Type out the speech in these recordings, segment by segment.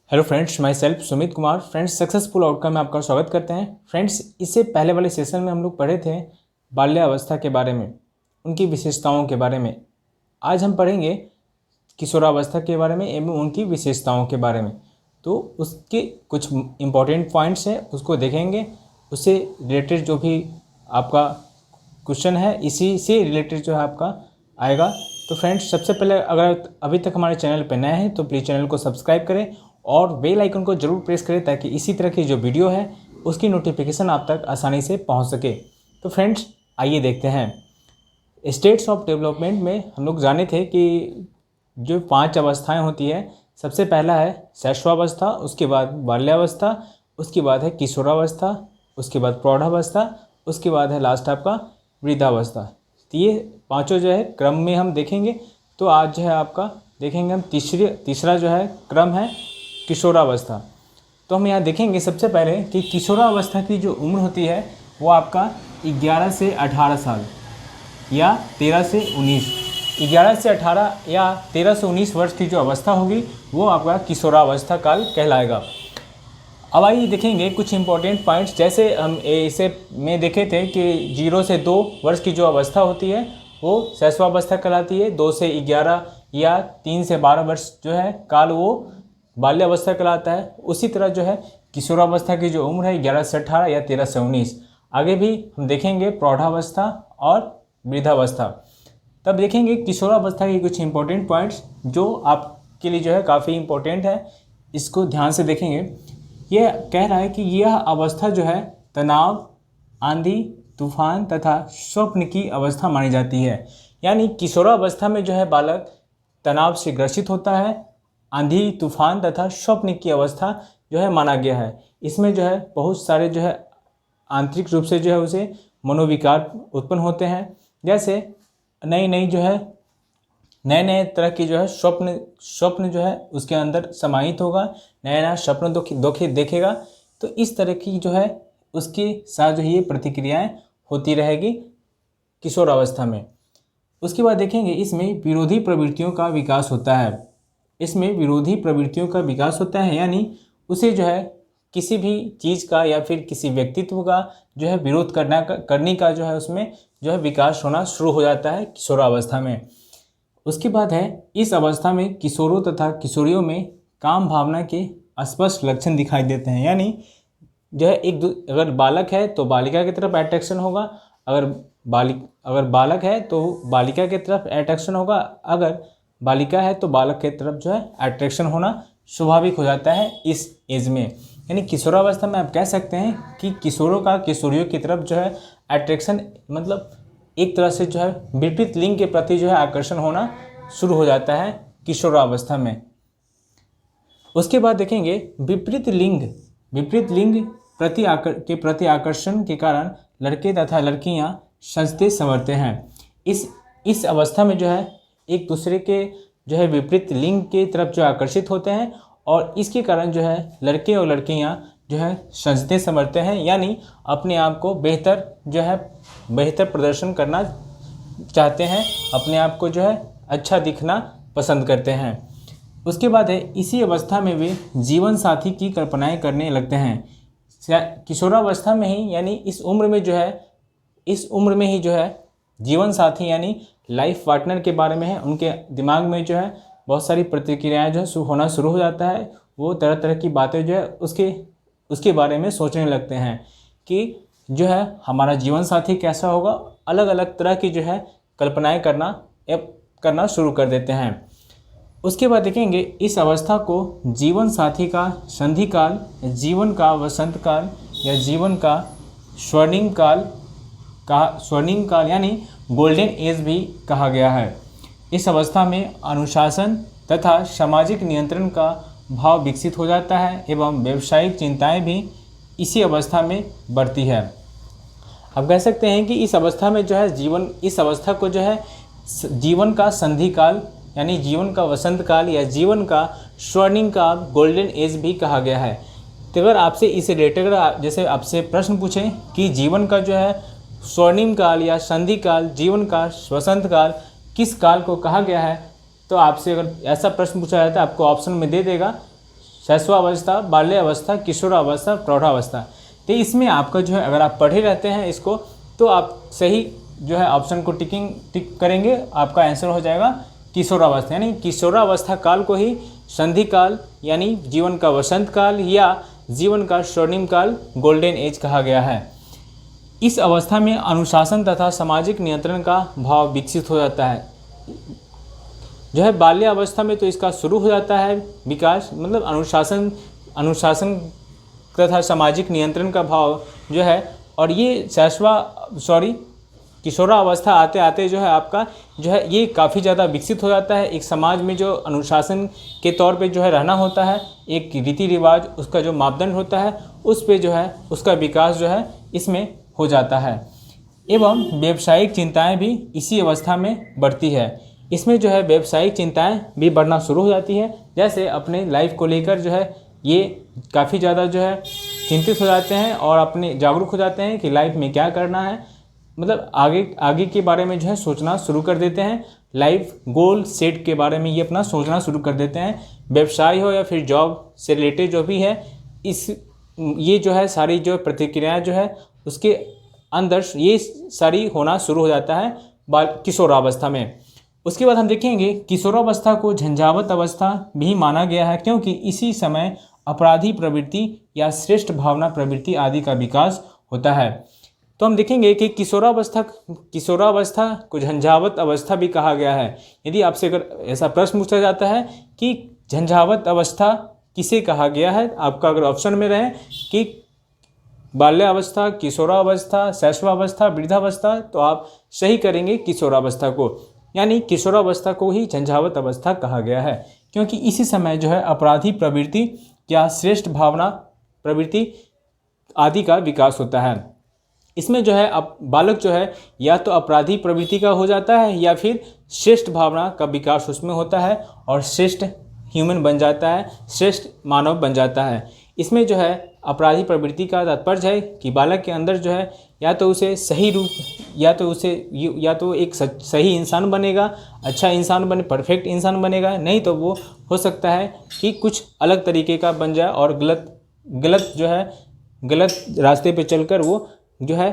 Hello friends, my self Sumit Kumar. Friends, successful outcome में आपका स्वागत करते हैं। फ्रेंड्स, इससे पहले वाले सेशन में हम लोग पढ़े थे बाल्यावस्था के बारे में, उनकी विशेषताओं के बारे में। आज हम पढ़ेंगे किशोरावस्था के बारे में एवं उनकी विशेषताओं के बारे में। तो उसके कुछ इम्पॉर्टेंट पॉइंट्स हैं, उसको देखेंगे। उससे रिलेटेड जो भी आपका क्वेश्चन है, इसी से रिलेटेड जो है आपका आएगा। तो फ्रेंड्स, सबसे पहले अगर अभी तक हमारे चैनल पर नए हैं तो प्लीज़ चैनल को सब्सक्राइब करें और बेल आइकन को जरूर प्रेस करें ताकि इसी तरह की जो वीडियो है उसकी नोटिफिकेशन आप तक आसानी से पहुंच सके। तो फ्रेंड्स, आइए देखते हैं। स्टेट्स ऑफ डेवलपमेंट में हम लोग जाने थे कि जो 5 अवस्थाएं होती है। सबसे पहला है शैशवावस्था, उसके बाद बाल्यावस्था, उसके बाद है किशोरावस्था, उसके बाद प्रौढ़ावस्था, उसके बाद है लास्ट आपका वृद्धावस्था। तो ये पाँचों जो है क्रम में हम देखेंगे। तो आज जो है आपका देखेंगे हम तीसरा जो है क्रम है किशोरावस्था। तो हम यहाँ देखेंगे सबसे पहले कि किशोरावस्था की जो उम्र होती है वो आपका 11 से 18 साल या 13 से 19, 11 से 18 या 13 से 19 वर्ष की जो अवस्था होगी वो आपका किशोरावस्था काल कहलाएगा। अब आइए देखेंगे कुछ इंपॉर्टेंट पॉइंट्स। जैसे हम इसे में देखे थे कि 0 से 2 वर्ष की जो अवस्था होती है वो शैशवावस्था कहलाती है। 2 से 11 या 3 से 12 वर्ष जो है काल वो बाल्यावस्था कहलाता है। उसी तरह जो है किशोरावस्था की जो उम्र है 11 से 18 या 13 से 19। आगे भी हम देखेंगे प्रौढ़ावस्था और वृद्धावस्था। तब देखेंगे किशोरावस्था के कुछ इंपॉर्टेंट पॉइंट्स जो आपके लिए जो है काफ़ी इंपॉर्टेंट है, इसको ध्यान से देखेंगे। यह कह रहा है कि यह अवस्था जो है तनाव, आंधी, तूफान तथा स्वप्न की अवस्था मानी जाती है। यानी किशोरावस्था में जो है बालक तनाव से ग्रसित होता है, आंधी, तूफान तथा स्वप्न की अवस्था जो है माना गया है। इसमें जो है बहुत सारे जो है आंतरिक रूप से जो है उसे मनोविकार उत्पन्न होते हैं। जैसे नई नई जो है नए नए तरह की जो है स्वप्न जो है उसके अंदर समाहित होगा, नया नया स्वप्न देखेगा। तो इस तरह की जो है उसके साथ जो ये प्रतिक्रियाएं होती रहेगी किशोरावस्था में। उसके बाद देखेंगे इसमें विरोधी प्रवृत्तियों का विकास होता है। इसमें विरोधी प्रवृत्तियों का विकास होता है, यानी उसे जो है किसी भी चीज़ का या फिर किसी व्यक्तित्व का जो है विरोध करने का जो है उसमें जो है विकास होना शुरू हो जाता है किशोरावस्था में। उसके बाद है इस अवस्था में किशोरों तथा किशोरियों में काम भावना के स्पष्ट लक्षण दिखाई देते हैं। यानी जो है अगर बालक है तो बालिका की तरफ अट्रैक्शन होगा, अगर बालक है तो बालिका की तरफ अट्रैक्शन होगा, अगर बालिका है तो बालक की तरफ जो है अट्रैक्शन होना स्वाभाविक हो जाता है इस एज में। यानी किशोरावस्था में आप कह सकते हैं कि किशोरों का किशोरियों की तरफ जो है अट्रैक्शन, मतलब एक तरह से जो है विपरीत लिंग के प्रति जो है आकर्षण होना शुरू हो जाता है किशोरावस्था में। उसके बाद देखेंगे विपरीत लिंग प्रति आकर्षण के कारण लड़के तथा लड़कियां सजते संवरते हैं। इस अवस्था में जो है एक दूसरे के जो है विपरीत लिंग की तरफ जो आकर्षित होते हैं और इसके कारण जो है लड़के और लड़कियां जो है सजते संवरते हैं, यानी अपने आप को बेहतर प्रदर्शन करना चाहते हैं, अपने आप को जो है अच्छा दिखना पसंद करते हैं। उसके बाद है इसी अवस्था में वे जीवन साथी की कल्पनाएं करने लगते हैं। किशोरावस्था में ही, यानी इस उम्र में ही जो है जीवन साथी यानी लाइफ पार्टनर के बारे में है, उनके दिमाग में जो है बहुत सारी प्रतिक्रियाएं जो है होना शुरू हो जाता है। वो तरह तरह की बातें जो है उसके बारे में सोचने लगते हैं कि जो है हमारा जीवन साथी कैसा होगा। अलग अलग तरह की जो है कल्पनाएं करना शुरू कर देते हैं। उसके बाद देखेंगे इस अवस्था को जीवन साथी का संधि काल, जीवन का वसंत काल या जीवन का स्वर्णिम काल यानी गोल्डन एज भी कहा गया है। इस अवस्था में अनुशासन तथा सामाजिक नियंत्रण का भाव विकसित हो जाता है एवं व्यावसायिक चिंताएं भी इसी अवस्था में बढ़ती है। अब कह सकते हैं कि इस अवस्था में जो है इस अवस्था को जो है जीवन का संधि काल यानी जीवन का वसंत काल या जीवन का स्वर्णिम काल, गोल्डन एज भी कहा गया है। तो अगर आपसे इसे रिलेटेड जैसे आपसे प्रश्न पूछें कि जीवन का जो है स्वर्णिम काल या संधि काल, जीवन का वसंत काल किस काल को कहा गया है, तो आपसे अगर ऐसा प्रश्न पूछा जाता है आपको ऑप्शन में दे देगा शैशवावस्था, बाल्यावस्था, किशोरावस्था, प्रौढ़ावस्था। तो इसमें आपका जो है अगर आप पढ़े रहते हैं इसको तो आप सही जो है ऑप्शन को टिक करेंगे, आपका आंसर हो जाएगा किशोरावस्था। यानी किशोरावस्था काल को ही संधि काल यानी जीवन का वसंत काल या जीवन का स्वर्णिम काल, गोल्डन एज कहा गया है। इस अवस्था में अनुशासन तथा सामाजिक नियंत्रण का भाव विकसित हो जाता है। जो है बाल्यावस्था में तो इसका शुरू हो जाता है विकास, मतलब अनुशासन तथा सामाजिक नियंत्रण का भाव जो है, और ये किशोरावस्था आते आते जो है आपका जो है ये काफ़ी ज़्यादा विकसित हो जाता है। एक समाज में जो अनुशासन के तौर पे जो है रहना होता है, एक रीति रिवाज उसका जो मापदंड होता है उस पे जो है उसका विकास जो है इसमें हो जाता है। एवं व्यावसायिक चिंताएं भी इसी अवस्था में बढ़ती है। इसमें जो है व्यावसायिक चिंताएं भी बढ़ना शुरू हो जाती है। जैसे अपने लाइफ को लेकर जो है ये काफ़ी ज़्यादा जो है चिंतित हो जाते हैं और अपने जागरूक हो जाते हैं कि लाइफ में क्या करना है, मतलब आगे के बारे में जो है सोचना शुरू कर देते हैं। लाइफ गोल सेट के बारे में ये अपना सोचना शुरू कर देते हैं। व्यवसाय हो या फिर जॉब से रिलेटेड जो भी है, ये जो है सारी जो प्रतिक्रियाएं जो है उसके अंदर ये सारी होना शुरू हो जाता है किशोरावस्था में। उसके बाद हम देखेंगे किशोरावस्था को झंझावत अवस्था भी माना गया है, क्योंकि इसी समय अपराधी प्रवृत्ति या श्रेष्ठ भावना प्रवृत्ति आदि का विकास होता है। तो हम देखेंगे कि किशोरावस्था को झंझावत अवस्था भी कहा गया है। यदि आपसे अगर ऐसा प्रश्न पूछा जाता है कि झंझावत अवस्था किसे कहा गया है, आपका अगर ऑप्शन में रहे कि बाल्यावस्था, किशोरावस्था, शैशवावस्था, वृद्धावस्था, तो आप सही करेंगे किशोरावस्था को। यानी किशोरावस्था को ही झंझावत अवस्था कहा गया है, क्योंकि इसी समय जो है अपराधी प्रवृत्ति या श्रेष्ठ भावना प्रवृत्ति आदि का विकास होता है। इसमें जो है अब बालक जो है या तो अपराधी प्रवृत्ति का हो जाता है या फिर श्रेष्ठ भावना का विकास उसमें होता है और श्रेष्ठ ह्यूमन बन जाता है, श्रेष्ठ मानव बन जाता है। इसमें जो है अपराधी प्रवृत्ति का तात्पर्य है कि बालक के अंदर जो है या तो उसे सही रूप या तो एक सही इंसान बनेगा, अच्छा इंसान बने, परफेक्ट इंसान बनेगा, नहीं तो वो हो सकता है कि कुछ अलग तरीके का बन जाए और गलत रास्ते पे चलकर वो जो है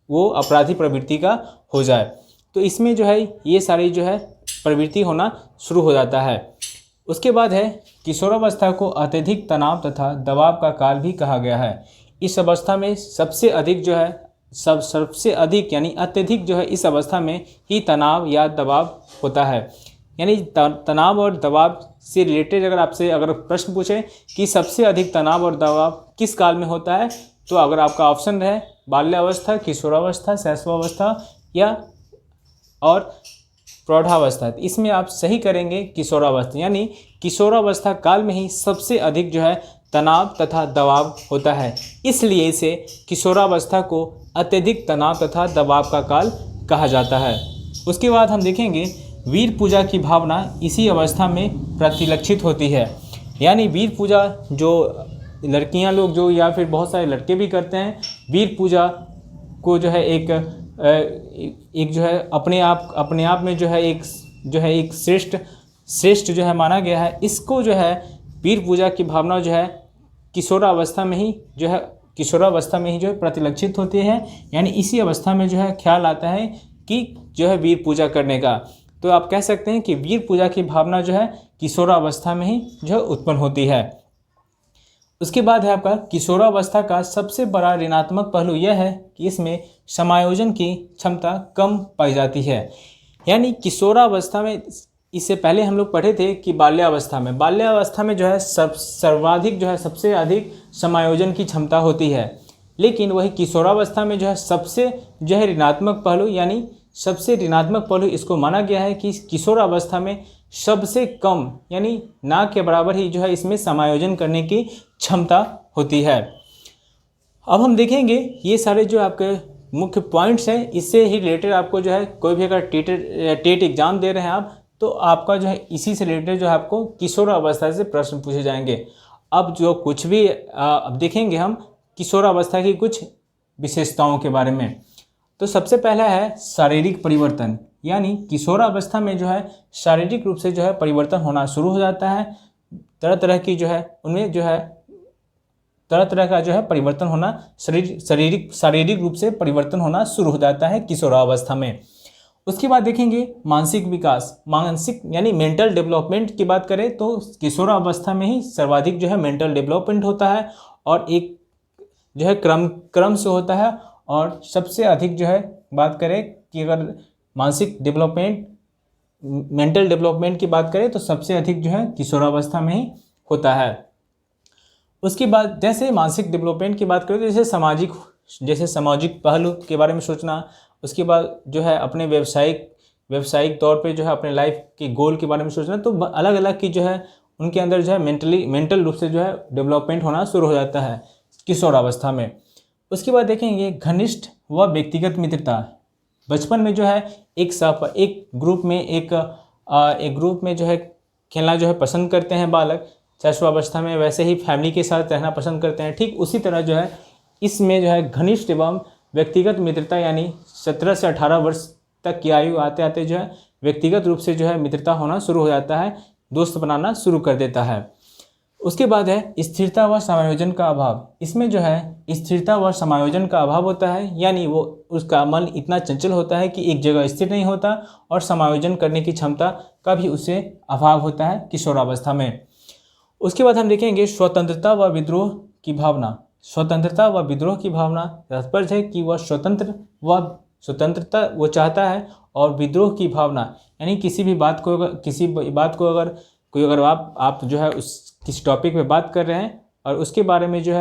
वो अपराधी प्रवृत्ति का हो जाए। तो इसमें जो है ये सारी जो है प्रवृत्ति होना शुरू हो जाता है। उसके बाद है किशोरावस्था को अत्यधिक तनाव तथा दबाव का काल भी कहा गया है। इस अवस्था में सबसे अधिक यानी अत्यधिक जो है इस अवस्था में ही तनाव या दबाव होता है। यानी तनाव और दबाव से रिलेटेड अगर प्रश्न पूछे कि सबसे अधिक तनाव और दबाव किस काल में होता है, तो अगर आपका ऑप्शन रहे बाल्यावस्था, किशोरावस्था, शैशवावस्था या और प्रौढ़ावस्था, तो इसमें आप सही करेंगे किशोरावस्था। यानी किशोरावस्था काल में ही सबसे अधिक जो है तनाव तथा दबाव होता है, इसलिए इसे किशोरावस्था को अत्यधिक तनाव तथा दबाव का काल कहा जाता है। उसके बाद हम देखेंगे वीर पूजा की भावना इसी अवस्था में प्रतिलक्षित होती है। यानी वीर पूजा जो लड़कियां लोग जो या फिर बहुत सारे लड़के भी करते हैं, वीर पूजा को जो है एक जो है अपने आप में जो है एक श्रेष्ठ जो है माना गया है। इसको जो है वीर पूजा की भावना जो है किशोरावस्था में ही जो है प्रतिलक्षित होती है। यानी इसी अवस्था में जो है ख्याल आता है कि जो है वीर पूजा करने का। तो आप कह सकते हैं कि वीर पूजा की भावना जो है किशोरावस्था में ही जो है उत्पन्न होती है। उसके बाद है आपका किशोरावस्था का सबसे बड़ा ऋणात्मक पहलू यह है कि इसमें समायोजन की क्षमता कम पाई जाती है। यानी किशोरावस्था में, इससे पहले हम लोग पढ़े थे कि बाल्यावस्था में जो है सर्वाधिक जो है सबसे अधिक समायोजन की क्षमता होती है, लेकिन वही किशोरावस्था में जो है सबसे जो है ऋणात्मक पहलू, यानी सबसे ऋणात्मक पहलू इसको माना गया है कि किशोरावस्था में सबसे कम यानी ना के बराबर ही जो है इसमें समायोजन करने की क्षमता होती है। अब हम देखेंगे ये सारे जो आपके मुख्य पॉइंट्स हैं, इससे ही रिलेटेड आपको जो है कोई भी अगर टेट एग्जाम दे रहे हैं आप, तो आपका जो है इसी से रिलेटेड जो है आपको किशोरावस्था से प्रश्न पूछे जाएंगे। अब जो कुछ भी अब देखेंगे हम किशोरावस्था की कुछ विशेषताओं के बारे में। तो सबसे पहला है शारीरिक परिवर्तन। यानी किशोरावस्था में जो है शारीरिक रूप से जो है परिवर्तन होना शुरू हो जाता है तरह तरह की जो है उनमें जो है तरह तरह का जो है परिवर्तन होना, शारीरिक रूप से परिवर्तन होना शुरू हो जाता है किशोरावस्था में। उसके बाद देखेंगे मानसिक विकास, मानसिक यानी मेंटल डेवलपमेंट की बात करें तो किशोरावस्था में ही सर्वाधिक जो है मेंटल डेवलपमेंट होता है और एक जो है क्रम से होता है। और सबसे अधिक जो है बात करें कि अगर मानसिक डेवलपमेंट मेंटल डेवलपमेंट की बात करें तो सबसे अधिक जो है किशोरावस्था में ही होता है। उसके बाद जैसे मानसिक डेवलपमेंट की बात करें तो जैसे सामाजिक पहलू के बारे में सोचना, उसके बाद जो है अपने व्यवसायिक तौर पे जो है अपने लाइफ के गोल के बारे में सोचना, तो अलग अलग की जो है उनके अंदर जो है मेंटल रूप से जो है डेवलपमेंट होना शुरू हो जाता है किशोरावस्था में। उसके बाद देखेंगे घनिष्ठ व व्यक्तिगत मित्रता। बचपन में जो है एक ग्रुप में जो है खेलना जो है पसंद करते हैं बालक, शैशवावस्था में वैसे ही फैमिली के साथ रहना पसंद करते हैं। ठीक उसी तरह जो है इसमें जो है घनिष्ठ एवं व्यक्तिगत मित्रता यानी 17 से 18 वर्ष तक की आयु आते आते जो है व्यक्तिगत रूप से जो है मित्रता होना शुरू हो जाता है, दोस्त बनाना शुरू कर देता है। उसके बाद है स्थिरता व समायोजन का अभाव। इसमें जो है स्थिरता व समायोजन का अभाव होता है, यानी वो उसका मन इतना चंचल होता है कि एक जगह स्थिर नहीं होता और समायोजन करने की क्षमता का भी उसे अभाव होता है किशोरावस्था में। उसके बाद हम देखेंगे स्वतंत्रता व विद्रोह की भावना। स्वतंत्रता व विद्रोह की भावना तात्पर्य है कि वह स्वतंत्रता वो चाहता है और विद्रोह की भावना यानी किसी बात को अगर आप जो है किसी टॉपिक पे बात कर रहे हैं और उसके बारे में जो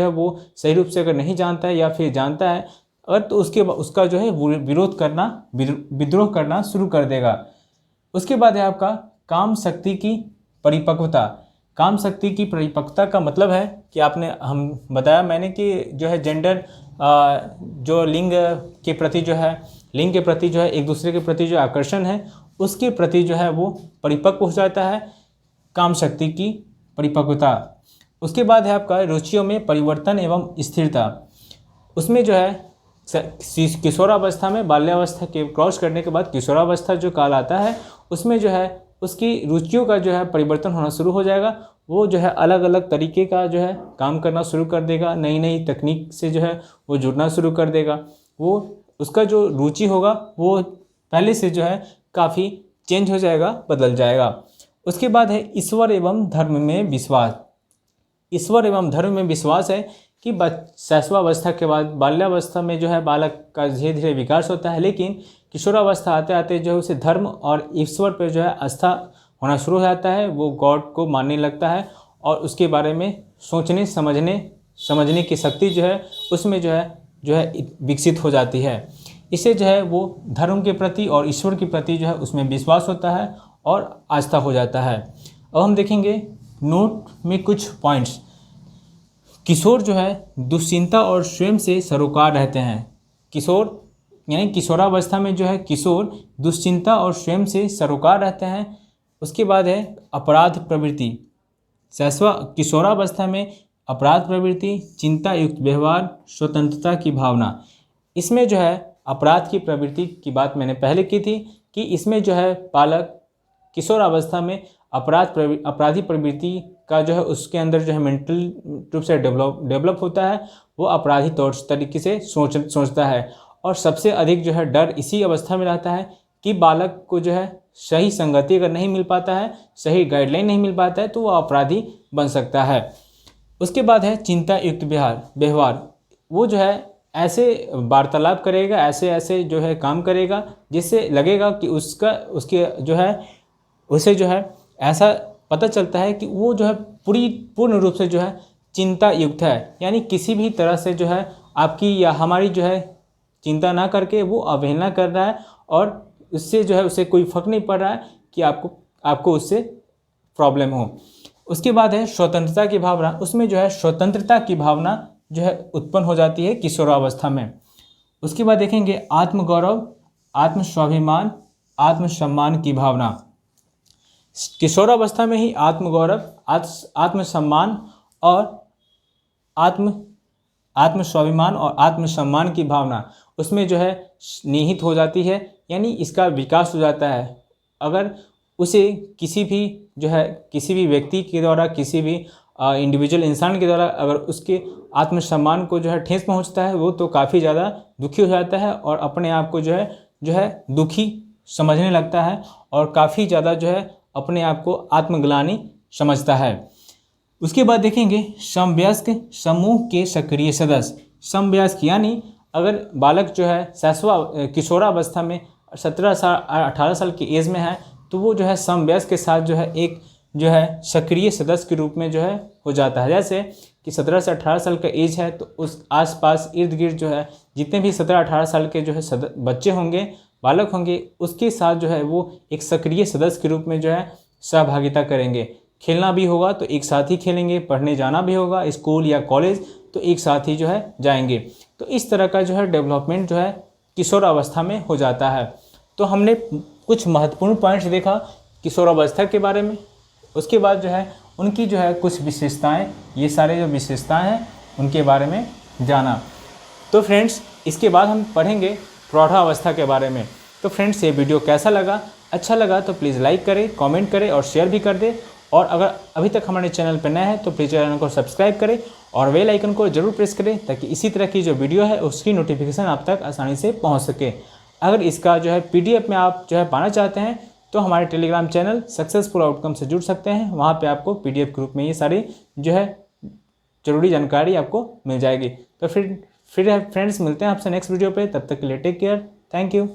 है वो सही रूप से अगर नहीं जानता है या फिर जानता है अगर तो उसका जो है विद्रोह करना शुरू कर देगा। उसके बाद है आपका काम शक्ति की परिपक्वता। काम शक्ति की परिपक्वता का मतलब है कि मैंने कि जो है जेंडर जो लिंग के प्रति जो है एक दूसरे के प्रति जो आकर्षण है उसके प्रति जो है वो परिपक्व हो जाता है, काम शक्ति की परिपक्वता। उसके बाद है आपका रुचियों में परिवर्तन एवं स्थिरता। उसमें जो है किशोरावस्था में बाल्यावस्था के क्रॉस करने के बाद किशोरावस्था जो काल आता है उसमें जो है उसकी रुचियों का जो है परिवर्तन होना शुरू हो जाएगा। वो जो है अलग अलग तरीके का जो है काम करना शुरू कर देगा, नई नई तकनीक से जो है वो जुड़ना शुरू कर देगा। वो उसका जो रुचि होगा वो पहले से जो है काफ़ी चेंज हो जाएगा, बदल जाएगा। उसके बाद है ईश्वर एवं धर्म में विश्वास। ईश्वर एवं धर्म में विश्वास है कि शैशवावस्था के बाद बाल्यावस्था में जो है बालक का धीरे धीरे विकास होता है, लेकिन किशोरावस्था आते आते जो है उसे धर्म और ईश्वर पर जो है आस्था होना शुरू हो जाता है। वो गॉड को मानने लगता है और उसके बारे में सोचने समझने की शक्ति जो है उसमें जो है विकसित हो जाती है। इससे जो है वो धर्म के प्रति और ईश्वर के प्रति जो है उसमें विश्वास होता है और आस्था हो जाता है। अब हम देखेंगे नोट में कुछ पॉइंट्स। किशोर जो है दुश्चिंता और स्वयं से सरोकार रहते हैं। किशोर यानी किशोरावस्था में जो है किशोर दुश्चिंता और स्वयं से सरोकार रहते हैं। उसके बाद है अपराध प्रवृत्ति। किशोरावस्था में अपराध प्रवृत्ति, चिंता युक्त व्यवहार, स्वतंत्रता की भावना। इसमें जो है अपराध की प्रवृत्ति की बात मैंने पहले की थी कि इसमें जो है बालक किशोरावस्था में अपराधी प्रवृत्ति का जो है उसके अंदर जो है मेंटल रूप से डेवलप होता है। वो अपराधी तरीके से सोचता है और सबसे अधिक जो है डर इसी अवस्था में रहता है कि बालक को जो है सही संगति अगर नहीं मिल पाता है, सही गाइडलाइन नहीं मिल पाता है तो वो अपराधी बन सकता है। उसके बाद है चिंता युक्त व्यवहार। वो जो है ऐसे वार्तालाप करेगा, ऐसे जो है काम करेगा जिससे लगेगा कि उसे जो है ऐसा पता चलता है कि वो जो है पूर्ण रूप से जो है चिंता युक्त है, यानी किसी भी तरह से जो है आपकी या हमारी जो है चिंता ना करके वो अवहेलना कर रहा है और उससे जो है उसे कोई फर्क नहीं पड़ रहा है कि आपको उससे प्रॉब्लम हो। उसके बाद है स्वतंत्रता की भावना। उसमें जो है स्वतंत्रता की भावना जो है उत्पन्न हो जाती है किशोरावस्था में। उसके बाद देखेंगे आत्मगौरव, आत्मस्वाभिमान, आत्मसम्मान की भावना। किशोरावस्था में ही आत्मगौरव, आत्मसम्मान और आत्मस्वाभिमान और आत्मसम्मान की भावना उसमें जो है निहित हो जाती है, यानी इसका विकास हो जाता है। अगर उसे किसी भी जो है किसी भी व्यक्ति के द्वारा, किसी भी इंडिविजुअल इंसान के द्वारा अगर उसके आत्मसम्मान को जो है ठेस पहुंचता है, वो तो काफ़ी ज़्यादा दुखी हो जाता है और अपने आप को जो है दुखी समझने लगता है और काफ़ी ज़्यादा जो है अपने आप को आत्मग्लानि समझता है। उसके बाद देखेंगे समवयस्क समूह के सक्रिय सदस्य। समवयस्क यानी अगर बालक जो है किशोरावस्था में 17 साल 18 साल की एज में है, तो वो जो है समवयस्क के साथ जो है एक जो है सक्रिय सदस्य के रूप में जो है हो जाता है। जैसे कि 17 से 18 साल का एज है, तो उस आसपास इर्द गिर्द जो है जितने भी 17-18 साल के जो है बच्चे होंगे, बालक होंगे, उसके साथ जो है वो एक सक्रिय सदस्य के रूप में जो है सहभागिता करेंगे। खेलना भी होगा तो एक साथ ही खेलेंगे, पढ़ने जाना भी होगा स्कूल या कॉलेज तो एक साथ ही जो है जाएंगे। तो इस तरह का जो है डेवलपमेंट जो है किशोरावस्था में हो जाता है। तो हमने कुछ महत्वपूर्ण पॉइंट्स देखा किशोरावस्था के बारे में। उसके बाद जो है उनकी जो है कुछ विशेषताएं, ये सारे जो विशेषताएं हैं उनके बारे में जाना। तो फ्रेंड्स इसके बाद हम पढ़ेंगे प्रौढ़ावस्था के बारे में। तो फ्रेंड्स ये वीडियो कैसा लगा? अच्छा लगा तो प्लीज़ लाइक करें, कमेंट करें और शेयर भी कर दें। और अगर अभी तक हमारे चैनल पर नए हैं तो प्लीज़ चैनल को सब्सक्राइब करें और बेल आइकन को जरूर प्रेस करें ताकि इसी तरह की जो वीडियो है उसकी नोटिफिकेशन आप तक आसानी से पहुंच सके। अगर इसका जो है PDF में आप जो है पाना चाहते हैं तो हमारे टेलीग्राम चैनल सक्सेसफुल आउटकम से जुड़ सकते हैं। वहाँ पे आपको PDF के रूप में ये सारी जो है ज़रूरी जानकारी आपको मिल जाएगी। तो फिर फ्रेंड्स मिलते हैं आपसे नेक्स्ट वीडियो पे। तब तक के लिए टेक केयर, थैंक यू।